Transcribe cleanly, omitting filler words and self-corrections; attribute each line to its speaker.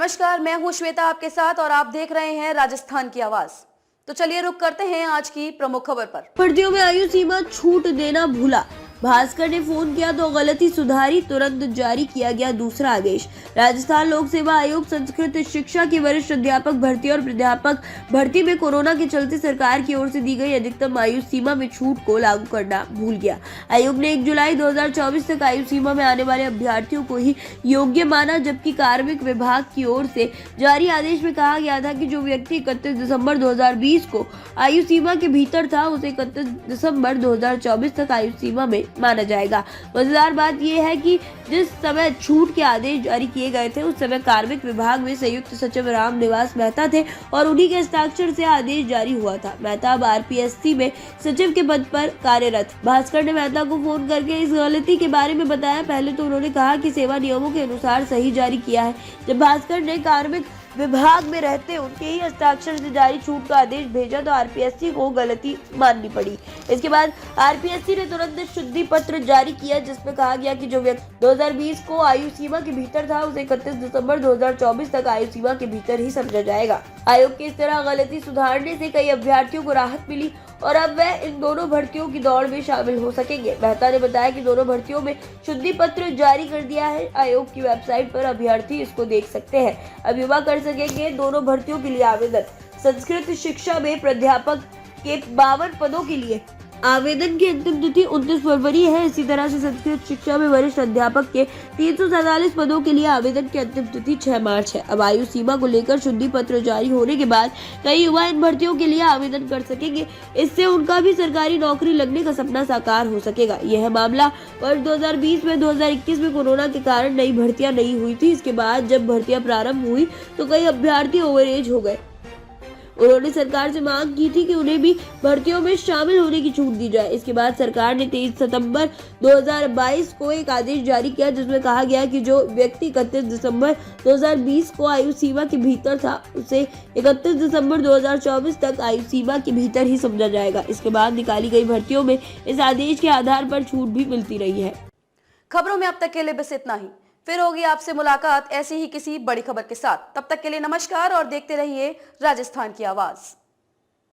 Speaker 1: नमस्कार, मैं हूं श्वेता आपके साथ और आप देख रहे हैं राजस्थान की आवाज। तो चलिए रुक करते हैं आज की प्रमुख खबर पर।
Speaker 2: भर्तियों में आयु सीमा छूट देना भूला, भास्कर ने फोन किया तो गलती सुधारी, तुरंत जारी किया गया दूसरा आदेश। राजस्थान लोक सेवा आयोग संस्कृत शिक्षा के वरिष्ठ अध्यापक भर्ती और प्राध्यापक भर्ती में कोरोना के चलते सरकार की ओर से दी गई अधिकतम आयु सीमा में छूट को लागू करना भूल गया। आयोग ने 1 जुलाई 2024 तक आयु सीमा में आने वाले अभ्यर्थियों को ही योग्य माना, जबकि कार्मिक विभाग की ओर से जारी आदेश में कहा गया था कि जो व्यक्ति 31 दिसंबर 2020 को आयु सीमा के भीतर था उसे 31 दिसंबर 2024 तक आयु सीमा में माना जाएगा। मजेदार बात यह है कि जिस समय छूट के आदेश जारी किए गए थे उस समय कार्मिक विभाग में संयुक्त सचिव राम निवास मेहता थे और उन्हीं के हस्ताक्षर से आदेश जारी हुआ था। मेहता अब आरपीएससी में सचिव के पद पर कार्यरत। भास्कर ने मेहता को फोन करके इस गलती के बारे में बताया। पहले तो उन्होंने कहा कि सेवा नियमों के अनुसार सही जारी किया है। जब भास्कर ने कार्मिक विभाग में रहते उनके ही हस्ताक्षर से जारी छूट का आदेश भेजा तो आरपीएससी को गलती माननी पड़ी। इसके बाद आरपीएससी ने तुरंत शुद्धि पत्र जारी किया जिसमें कहा गया कि जो व्यक्ति 2020 को आयु सीमा के भीतर था उसे 31 दिसंबर 2024 तक आयु सीमा के भीतर ही समझा जाएगा। आयोग की इस तरह गलती सुधारने से कई अभ्यर्थियों को राहत मिली और अब वह इन दोनों भर्तियों की दौड़ में शामिल हो सकेंगे। मेहता ने बताया कि दोनों भर्तियों में शुद्धि पत्र जारी कर दिया है। आयोग की वेबसाइट पर अभ्यर्थी इसको देख सकते हैं। अब युवा कर सकेंगे दोनों भर्तियों के लिए आवेदन। संस्कृत शिक्षा में प्राध्यापक के 52 पदों के लिए आवेदन की अंतिम तिथि 29 फरवरी है। इसी तरह से संस्कृत शिक्षा में वरिष्ठ अध्यापक के 347 पदों के लिए आवेदन की अंतिम तिथि 6 मार्च है। अब आयु सीमा को लेकर शुद्धि पत्र जारी होने के बाद कई युवा इन भर्तियों के लिए आवेदन कर सकेंगे। इससे उनका भी सरकारी नौकरी लगने का सपना साकार हो सकेगा। यह मामला वर्ष 2020 में 2021 में कोरोना के कारण नई भर्तियां नहीं हुई थी। इसके बाद जब भर्तियां प्रारंभ हुई तो कई अभ्यर्थी ओवर एज हो गए। उन्होंने सरकार से मांग की थी कि उन्हें भी भर्तियों में शामिल होने की छूट दी जाए। इसके बाद सरकार ने 23 सितंबर 2022 को एक आदेश जारी किया जिसमें कहा गया कि जो व्यक्ति 31 दिसंबर 2020 को आयु सीमा के भीतर था उसे 31 दिसंबर 2024 तक आयु सीमा के भीतर ही समझा जाएगा। इसके बाद निकाली गई भर्तियों में इस आदेश के आधार पर छूट भी मिलती रही है।
Speaker 1: खबरों में अब तक के लिए बस इतना ही। फिर होगी आपसे मुलाकात ऐसी ही किसी बड़ी खबर के साथ। तब तक के लिए नमस्कार और देखते रहिए राजस्थान की आवाज।